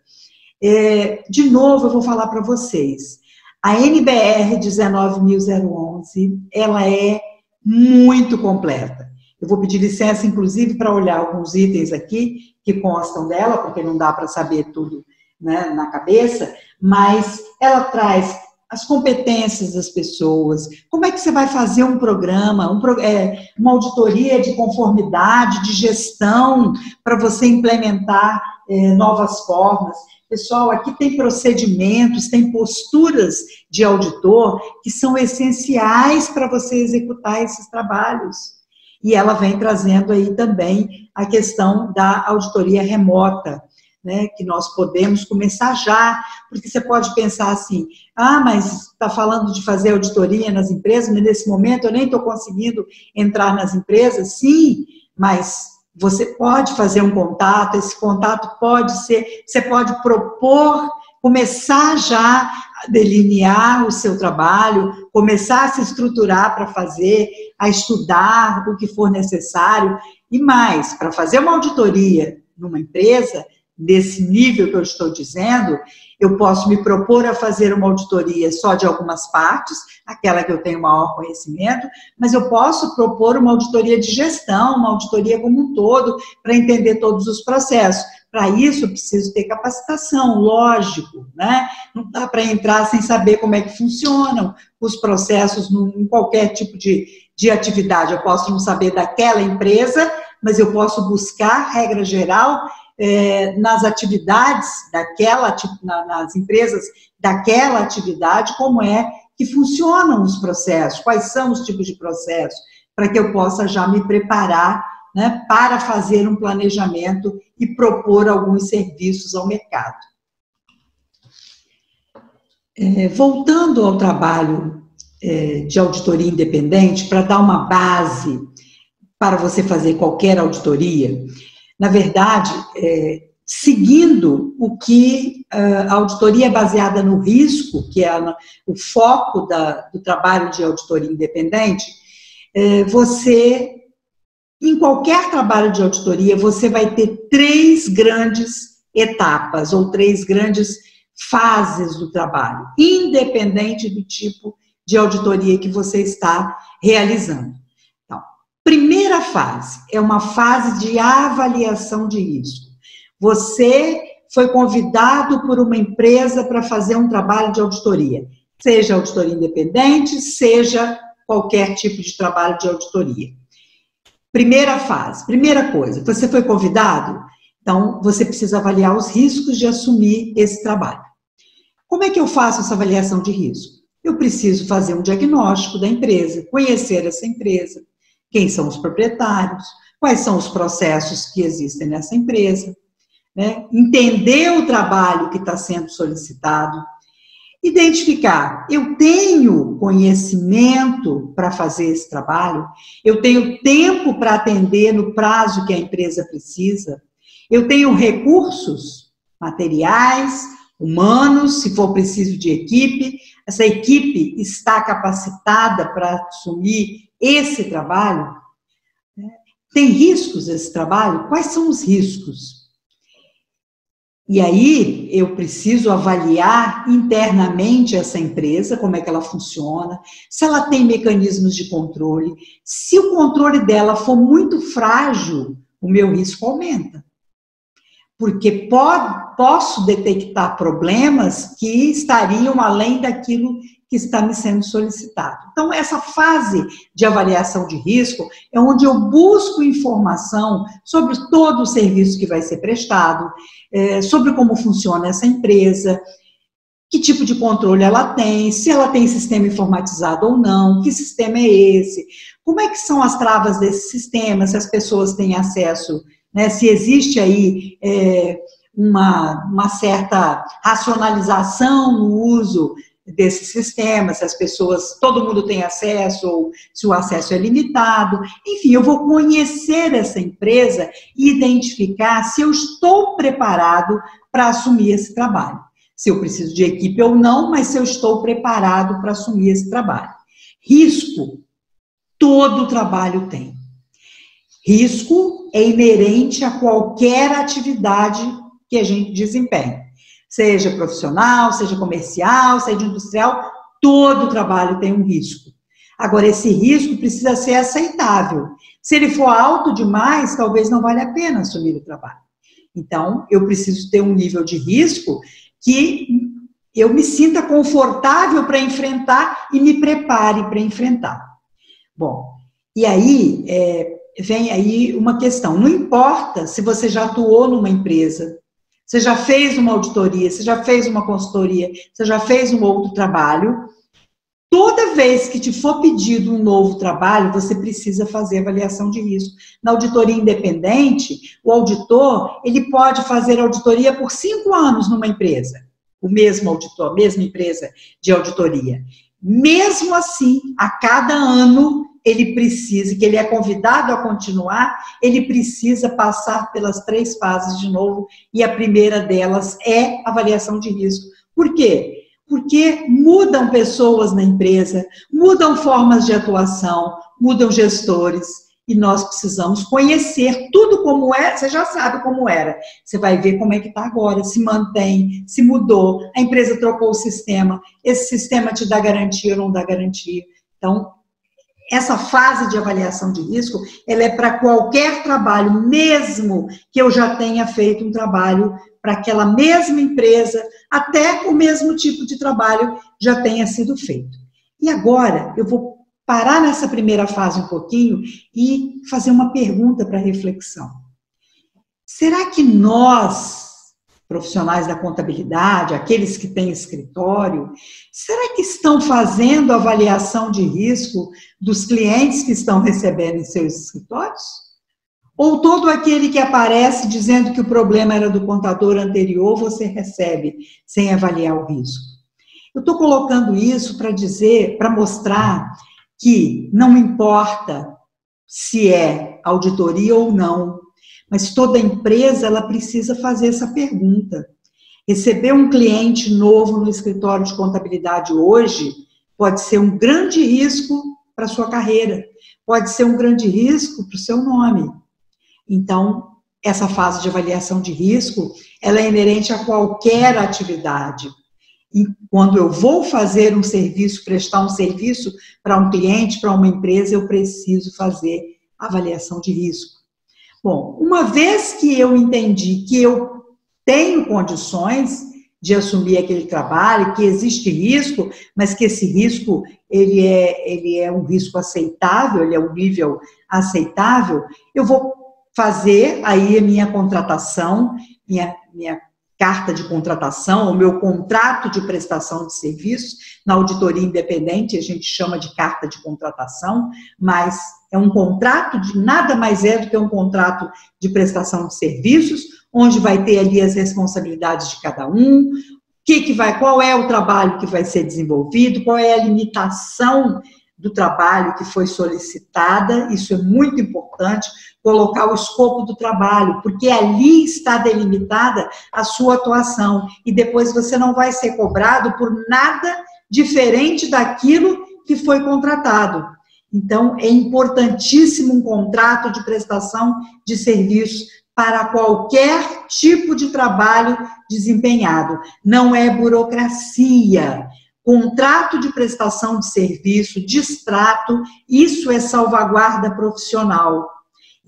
De novo, eu vou falar para vocês. A NBR 19011, ela é muito completa. Eu vou pedir licença, inclusive, para olhar alguns itens aqui que constam dela, porque não dá para saber tudo, né, na cabeça, mas ela traz as competências das pessoas, como é que você vai fazer um programa, uma auditoria de conformidade, de gestão, para você implementar novas formas. Pessoal, aqui tem procedimentos, tem posturas de auditor que são essenciais para você executar esses trabalhos. E ela vem trazendo aí também a questão da auditoria remota, né, que nós podemos começar já, porque você pode pensar assim, mas está falando de fazer auditoria nas empresas, mas nesse momento eu nem estou conseguindo entrar nas empresas. Sim, mas você pode fazer um contato, esse contato pode ser, você pode propor, começar já a delinear o seu trabalho, começar a se estruturar para fazer, a estudar o que for necessário, e mais, para fazer uma auditoria numa empresa, desse nível que eu estou dizendo, eu posso me propor a fazer uma auditoria só de algumas partes, aquela que eu tenho maior conhecimento, mas eu posso propor uma auditoria de gestão, uma auditoria como um todo, para entender todos os processos. Para isso, eu preciso ter capacitação, lógico, né? Não dá para entrar sem saber como é que funcionam os processos em qualquer tipo de atividade. Eu posso não saber daquela empresa, mas eu posso buscar, regra geral, nas atividades nas empresas daquela atividade, como é que funcionam os processos, quais são os tipos de processos, para que eu possa já me preparar, né, para fazer um planejamento e propor alguns serviços ao mercado. Voltando ao trabalho de auditoria independente, para dar uma base para você fazer qualquer auditoria, na verdade, seguindo o que a auditoria é baseada no risco, que é o foco do trabalho de auditoria independente, você, em qualquer trabalho de auditoria, você vai ter 3 grandes etapas, ou 3 grandes fases do trabalho, independente do tipo de auditoria que você está realizando. Primeira fase é uma fase de avaliação de risco. Você foi convidado por uma empresa para fazer um trabalho de auditoria, seja auditoria independente, seja qualquer tipo de trabalho de auditoria. Primeira fase, primeira coisa, você foi convidado, então você precisa avaliar os riscos de assumir esse trabalho. Como é que eu faço essa avaliação de risco? Eu preciso fazer um diagnóstico da empresa, conhecer essa empresa, quem são os proprietários, quais são os processos que existem nessa empresa, né? Entender o trabalho que está sendo solicitado, identificar, eu tenho conhecimento para fazer esse trabalho, eu tenho tempo para atender no prazo que a empresa precisa, eu tenho recursos materiais, humanos, se for preciso de equipe, essa equipe está capacitada para assumir esse trabalho? Tem riscos esse trabalho? Quais são os riscos? E aí, eu preciso avaliar internamente essa empresa, como é que ela funciona, se ela tem mecanismos de controle. Se o controle dela for muito frágil, o meu risco aumenta. porque posso detectar problemas que estariam além daquilo que está me sendo solicitado. Então, essa fase de avaliação de risco é onde eu busco informação sobre todo o serviço que vai ser prestado, sobre como funciona essa empresa, que tipo de controle ela tem, se ela tem sistema informatizado ou não, que sistema é esse, como é que são as travas desse sistema, se as pessoas têm acesso, né, se existe aí uma certa racionalização no uso desse sistema, se as pessoas, todo mundo tem acesso, ou se o acesso é limitado. Enfim, eu vou conhecer essa empresa e identificar se eu estou preparado para assumir esse trabalho. Se eu preciso de equipe ou não, mas se eu estou preparado para assumir esse trabalho. Risco, todo trabalho tem. Risco é inerente a qualquer atividade que a gente desempenha. Seja profissional, seja comercial, seja industrial, todo trabalho tem um risco. Agora, esse risco precisa ser aceitável. Se ele for alto demais, talvez não valha a pena assumir o trabalho. Então, eu preciso ter um nível de risco que eu me sinta confortável para enfrentar e me prepare para enfrentar. Bom, e aí vem aí uma questão. Não importa se você já atuou numa empresa, você já fez uma auditoria, você já fez uma consultoria, você já fez um outro trabalho. Toda vez que te for pedido um novo trabalho, você precisa fazer avaliação de risco. Na auditoria independente, o auditor, ele pode fazer auditoria por 5 anos numa empresa. O mesmo auditor, a mesma empresa de auditoria. Mesmo assim, a cada ano, ele precisa, que ele é convidado a continuar, ele precisa passar pelas 3 fases de novo, e a primeira delas é avaliação de risco. Por quê? Porque mudam pessoas na empresa, mudam formas de atuação, mudam gestores, e nós precisamos conhecer tudo como é. Você já sabe como era, você vai ver como é que está agora, se mantém, se mudou, a empresa trocou o sistema, esse sistema te dá garantia ou não dá garantia. Então, essa fase de avaliação de risco, ela é para qualquer trabalho, mesmo que eu já tenha feito um trabalho para aquela mesma empresa, até o mesmo tipo de trabalho já tenha sido feito. E agora, eu vou parar nessa primeira fase um pouquinho e fazer uma pergunta para reflexão. Será que nós, profissionais da contabilidade, aqueles que têm escritório, será que estão fazendo avaliação de risco dos clientes que estão recebendo em seus escritórios? Ou todo aquele que aparece dizendo que o problema era do contador anterior, você recebe sem avaliar o risco? Eu estou colocando isso para dizer, para mostrar que não importa se é auditoria ou não, mas toda empresa ela precisa fazer essa pergunta. Receber um cliente novo no escritório de contabilidade hoje pode ser um grande risco para a sua carreira, pode ser um grande risco para o seu nome. Então, essa fase de avaliação de risco, ela é inerente a qualquer atividade. E quando eu vou fazer um serviço, prestar um serviço para um cliente, para uma empresa, eu preciso fazer avaliação de risco. Bom, uma vez que eu entendi que eu tenho condições de assumir aquele trabalho, que existe risco, mas que esse risco ele é um risco aceitável, ele é um nível aceitável, eu vou fazer aí a minha contratação, minha carta de contratação, o meu contrato de prestação de serviços. Na auditoria independente a gente chama de carta de contratação, mas é um contrato, nada mais é do que um contrato de prestação de serviços, onde vai ter ali as responsabilidades de cada um, qual é o trabalho que vai ser desenvolvido, qual é a limitação do trabalho que foi solicitada. Isso é muito importante, colocar o escopo do trabalho, porque ali está delimitada a sua atuação, e depois você não vai ser cobrado por nada diferente daquilo que foi contratado. Então, é importantíssimo um contrato de prestação de serviços para qualquer tipo de trabalho desempenhado. Não é burocracia. Contrato de prestação de serviço, distrato, isso é salvaguarda profissional.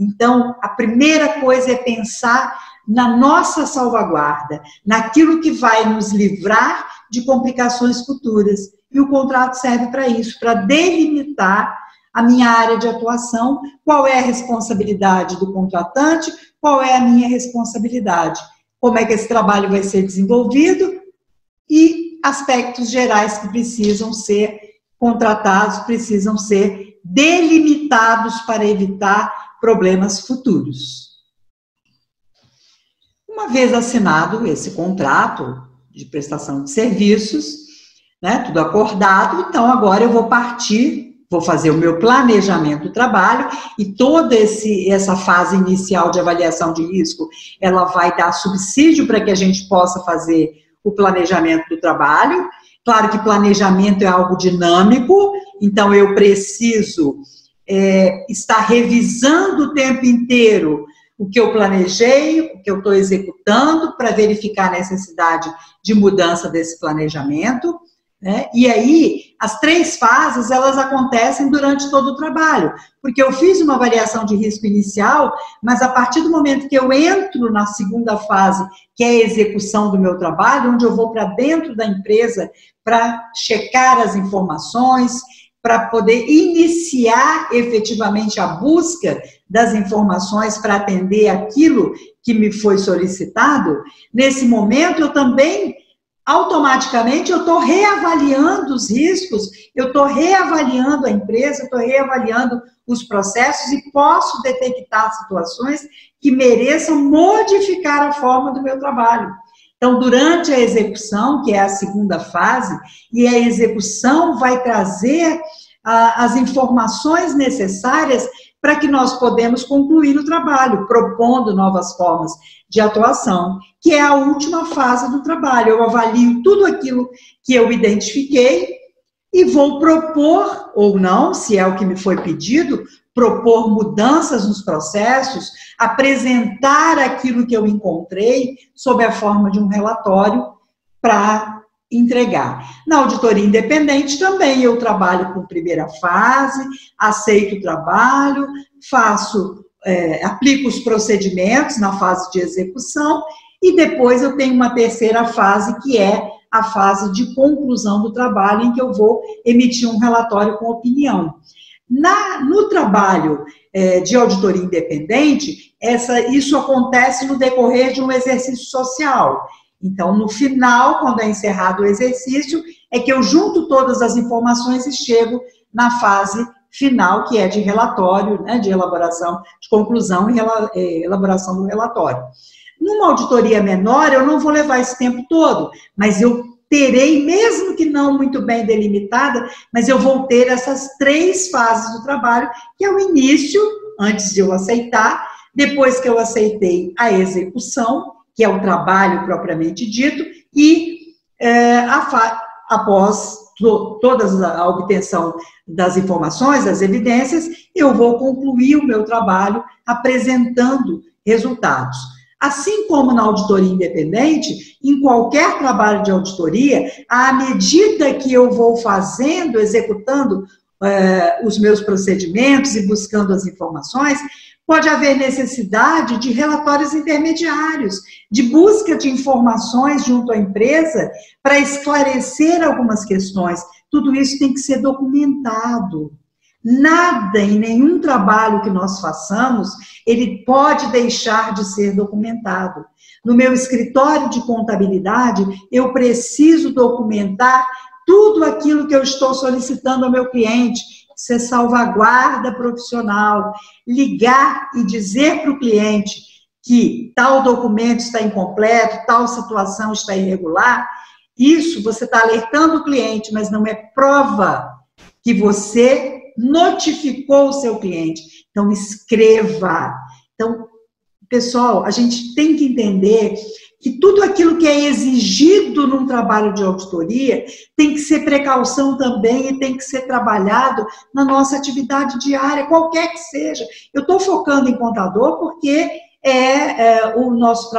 Então, a primeira coisa é pensar na nossa salvaguarda, naquilo que vai nos livrar de complicações futuras. E o contrato serve para isso, para delimitar a minha área de atuação, qual é a responsabilidade do contratante, qual é a minha responsabilidade, como é que esse trabalho vai ser desenvolvido e aspectos gerais que precisam ser contratados, precisam ser delimitados para evitar problemas futuros. Uma vez assinado esse contrato de prestação de serviços, né, tudo acordado, então agora eu vou partir, vou fazer o meu planejamento do trabalho e toda essa fase inicial de avaliação de risco, ela vai dar subsídio para que a gente possa fazer o planejamento do trabalho. Claro que planejamento é algo dinâmico, então eu preciso estar revisando o tempo inteiro o que eu planejei, o que eu estou executando, para verificar a necessidade de mudança desse planejamento, né? E aí, as 3 fases, elas acontecem durante todo o trabalho, porque eu fiz uma avaliação de risco inicial, mas a partir do momento que eu entro na segunda fase, que é a execução do meu trabalho, onde eu vou para dentro da empresa para checar as informações, para poder iniciar efetivamente a busca das informações para atender aquilo que me foi solicitado, nesse momento eu também, automaticamente, eu estou reavaliando os riscos, eu estou reavaliando a empresa, estou reavaliando os processos e posso detectar situações que mereçam modificar a forma do meu trabalho. Então, durante a execução, que é a segunda fase, e a execução vai trazer as informações necessárias para que nós podemos concluir o trabalho, propondo novas formas de atuação, que é a última fase do trabalho. Eu avalio tudo aquilo que eu identifiquei e vou propor, ou não, se é o que me foi pedido, propor mudanças nos processos, apresentar aquilo que eu encontrei sob a forma de um relatório para entregar. Na auditoria independente também eu trabalho com primeira fase, aceito o trabalho, aplico os procedimentos na fase de execução e depois eu tenho uma terceira fase que é a fase de conclusão do trabalho, em que eu vou emitir um relatório com opinião. No trabalho de auditoria independente, isso acontece no decorrer de um exercício social. Então, no final, quando é encerrado o exercício, é que eu junto todas as informações e chego na fase final, que é de relatório, né, de elaboração, de conclusão e elaboração do relatório. Numa auditoria menor, eu não vou levar esse tempo todo, mas eu terei, mesmo que não muito bem delimitada, mas eu vou ter essas 3 fases do trabalho, que é o início, antes de eu aceitar, depois que eu aceitei a execução, que é o trabalho propriamente dito, e após toda a obtenção das informações, das evidências, eu vou concluir o meu trabalho apresentando resultados. Assim como na auditoria independente, em qualquer trabalho de auditoria, à medida que eu vou fazendo, executando os meus procedimentos e buscando as informações, pode haver necessidade de relatórios intermediários, de busca de informações junto à empresa para esclarecer algumas questões. Tudo isso tem que ser documentado. Nada, em nenhum trabalho que nós façamos, ele pode deixar de ser documentado. No meu escritório de contabilidade, eu preciso documentar tudo aquilo que eu estou solicitando ao meu cliente. Isso é salvaguarda profissional. Ligar e dizer para o cliente que tal documento está incompleto, tal situação está irregular, isso você está alertando o cliente, mas não é prova que você notificou o seu cliente. Então, escreva. Então, pessoal, a gente tem que entender que tudo aquilo que é exigido num trabalho de auditoria tem que ser precaução também e tem que ser trabalhado na nossa atividade diária, qualquer que seja. Eu estou focando em contador porque o nosso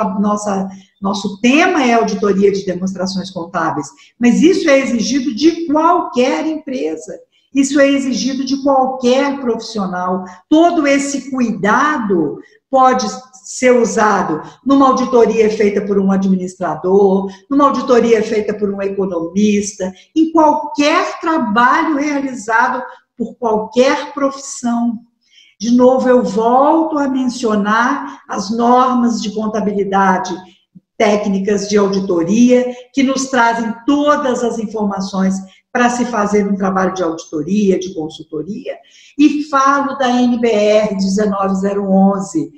tema é auditoria de demonstrações contábeis, mas isso é exigido de qualquer empresa. Isso é exigido de qualquer profissional. Todo esse cuidado pode ser usado numa auditoria feita por um administrador, numa auditoria feita por um economista, em qualquer trabalho realizado por qualquer profissão. De novo, eu volto a mencionar as normas de contabilidade, técnicas de auditoria, que nos trazem todas as informações para se fazer um trabalho de auditoria, de consultoria, e falo da NBR 19011,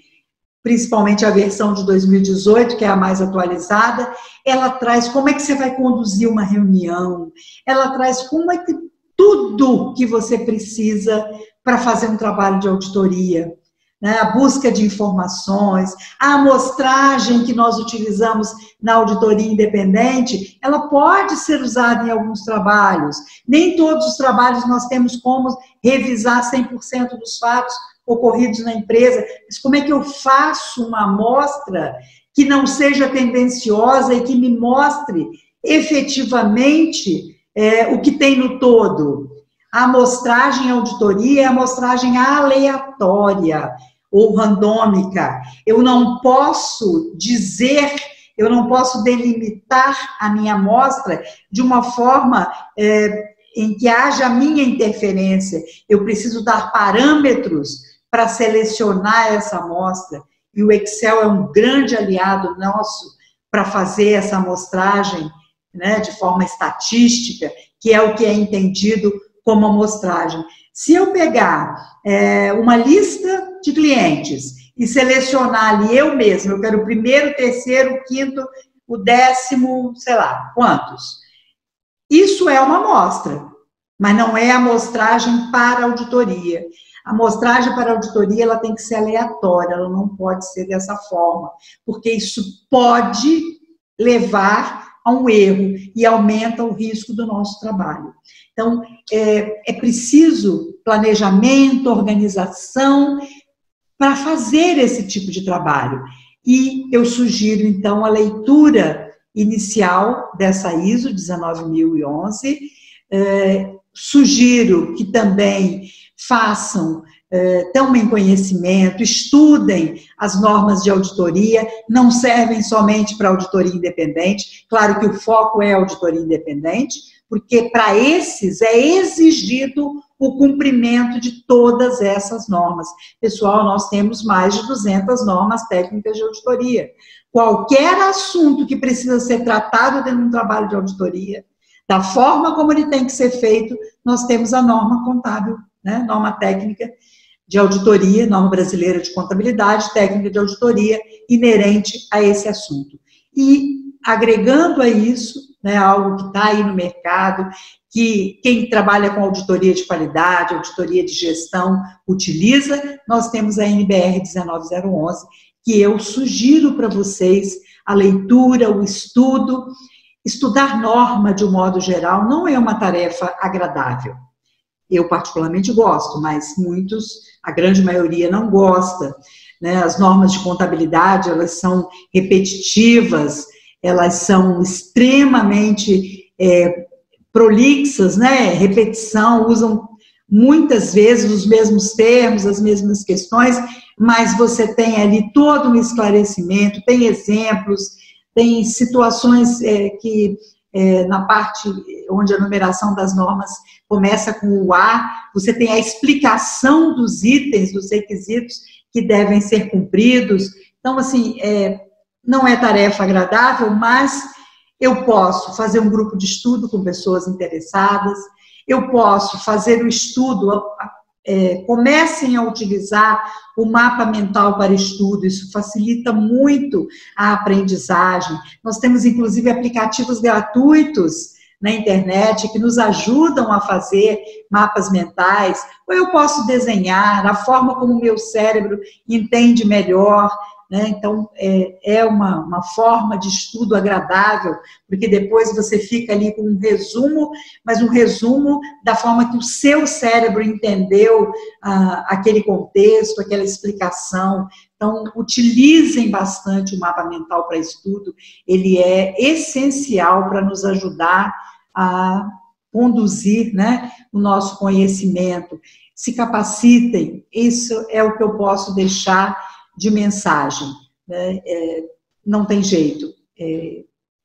principalmente a versão de 2018, que é a mais atualizada. Ela traz como é que você vai conduzir uma reunião, ela traz como é que tudo que você precisa para fazer um trabalho de auditoria, né? A busca de informações, a amostragem que nós utilizamos na auditoria independente, ela pode ser usada em alguns trabalhos. Nem todos os trabalhos nós temos como revisar 100% dos fatos ocorridos na empresa, mas como é que eu faço uma amostra que não seja tendenciosa e que me mostre efetivamente o que tem no todo? A amostragem e auditoria é a amostragem aleatória ou randômica. Eu não posso dizer, eu não posso delimitar a minha amostra de uma forma em que haja a minha interferência. Eu preciso dar parâmetros para selecionar essa amostra. E o Excel é um grande aliado nosso para fazer essa amostragem, né, de forma estatística, que é o que é entendido como amostragem. Se eu pegar uma lista de clientes e selecionar ali eu mesmo, eu quero o primeiro, o terceiro, o quinto, o décimo, sei lá, quantos. Isso é uma amostra, mas não é amostragem para auditoria. A amostragem para auditoria, ela tem que ser aleatória, ela não pode ser dessa forma, porque isso pode levar a um erro e aumenta o risco do nosso trabalho. Então, é preciso planejamento, organização para fazer esse tipo de trabalho. E eu sugiro, então, a leitura inicial dessa ISO 19011, sugiro que também façam, tomem conhecimento, estudem as normas de auditoria, não servem somente para auditoria independente, claro que o foco é auditoria independente, porque para esses é exigido o cumprimento de todas essas normas. Pessoal, nós temos mais de 200 normas técnicas de auditoria. Qualquer assunto que precisa ser tratado dentro de um trabalho de auditoria, da forma como ele tem que ser feito, nós temos a norma contábil, né? Norma técnica de auditoria, norma brasileira de contabilidade, técnica de auditoria, inerente a esse assunto. E, agregando a isso, né, algo que está aí no mercado, que quem trabalha com auditoria de qualidade, auditoria de gestão, utiliza, nós temos a NBR 19011, que eu sugiro para vocês a leitura, o estudo. Estudar norma, de um modo geral, não é uma tarefa agradável. Eu particularmente gosto, mas muitos, a grande maioria, não gosta, né? As normas de contabilidade, elas são repetitivas, elas são extremamente prolixas, né? Repetição, usam muitas vezes os mesmos termos, as mesmas questões, mas você tem ali todo um esclarecimento, tem exemplos, tem situações que, na parte onde a numeração das normas começa com o A, você tem a explicação dos itens, dos requisitos que devem ser cumpridos. Então, assim, não é tarefa agradável, mas eu posso fazer um grupo de estudo com pessoas interessadas, eu posso fazer o estudo, comecem a utilizar o mapa mental para estudo, isso facilita muito a aprendizagem. Nós temos, inclusive, aplicativos gratuitos na internet que nos ajudam a fazer mapas mentais, ou eu posso desenhar a forma como o meu cérebro entende melhor, né? Então, é uma forma de estudo agradável, porque depois você fica ali com um resumo, mas um resumo da forma que o seu cérebro entendeu aquele contexto, aquela explicação. Então, utilizem bastante o mapa mental para estudo, ele é essencial para nos ajudar a conduzir, né, o nosso conhecimento. Se capacitem, isso é o que eu posso deixar de mensagem, né? Não tem jeito.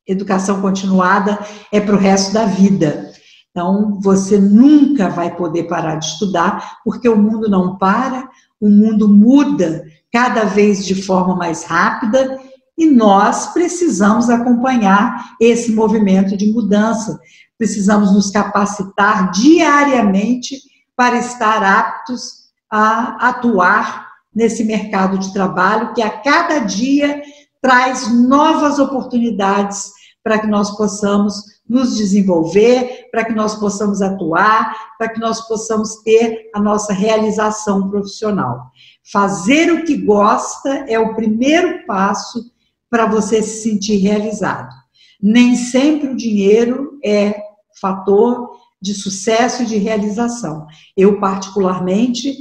Educação continuada é para o resto da vida. Então, você nunca vai poder parar de estudar, porque o mundo não para, o mundo muda cada vez de forma mais rápida, e nós precisamos acompanhar esse movimento de mudança. Precisamos nos capacitar diariamente para estar aptos a atuar nesse mercado de trabalho que a cada dia traz novas oportunidades para que nós possamos nos desenvolver, para que nós possamos atuar, para que nós possamos ter a nossa realização profissional. Fazer o que gosta é o primeiro passo para você se sentir realizado. Nem sempre o dinheiro é fator de sucesso e de realização. Eu, particularmente,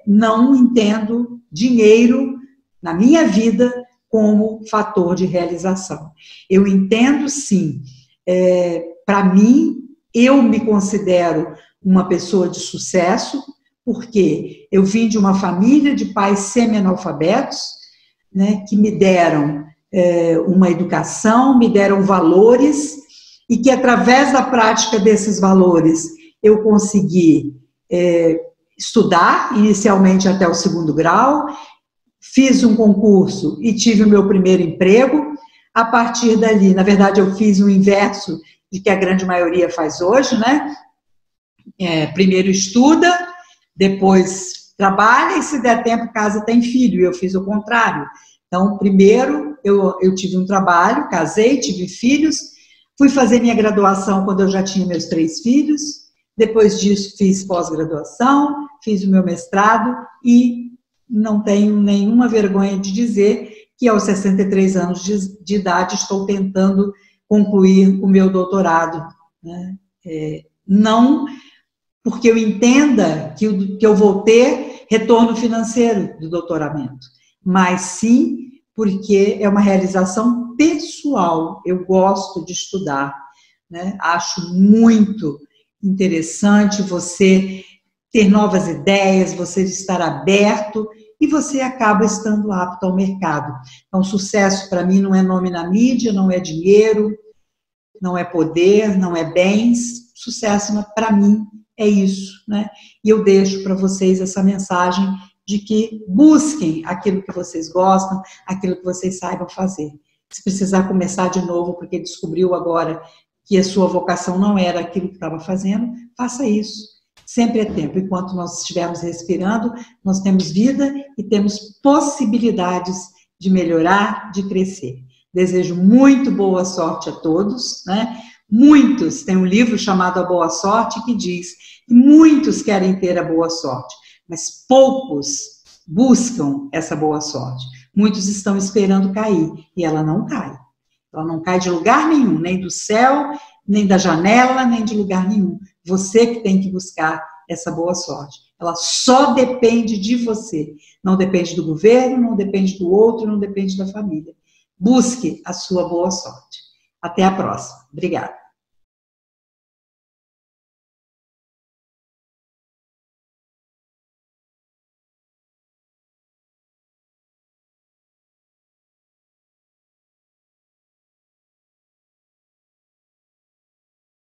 não entendo dinheiro na minha vida como fator de realização. Eu entendo, sim, para mim, eu me considero uma pessoa de sucesso, porque eu vim de uma família de pais semi-analfabetos, né, que me deram uma educação, me deram valores, e que através da prática desses valores eu consegui estudar, inicialmente até o 2º grau, fiz um concurso e tive o meu primeiro emprego. A partir dali, na verdade, eu fiz o inverso de que a grande maioria faz hoje, né? Primeiro estuda, depois trabalha e, se der tempo, casa, tem filho. E eu fiz o contrário. Então, primeiro eu tive um trabalho, casei, tive filhos, fui fazer minha graduação quando eu já tinha meus 3 filhos, depois disso fiz pós-graduação, fiz o meu mestrado e não tenho nenhuma vergonha de dizer que aos 63 anos de idade estou tentando concluir o meu doutorado, né? Não porque eu entenda que eu vou ter retorno financeiro do doutoramento, mas sim porque é uma realização pessoal. Eu gosto de estudar, né? Acho muito interessante você ter novas ideias, você estar aberto, e você acaba estando apto ao mercado. Então, sucesso para mim não é nome na mídia, não é dinheiro, não é poder, não é bens. Sucesso para mim é isso, né? E eu deixo para vocês essa mensagem de que busquem aquilo que vocês gostam, aquilo que vocês saibam fazer. Se precisar começar de novo porque descobriu agora que a sua vocação não era aquilo que estava fazendo, faça isso. Sempre é tempo. Enquanto nós estivermos respirando, nós temos vida e temos possibilidades de melhorar, de crescer. Desejo muito boa sorte a todos, né? Muitos, tem um livro chamado A Boa Sorte que diz que muitos querem ter a boa sorte, mas poucos buscam essa boa sorte. Muitos estão esperando cair e ela não cai. Ela não cai de lugar nenhum, nem do céu, nem da janela, nem de lugar nenhum. Você que tem que buscar essa boa sorte. Ela só depende de você. Não depende do governo, não depende do outro, não depende da família. Busque a sua boa sorte. Até a próxima. Obrigada.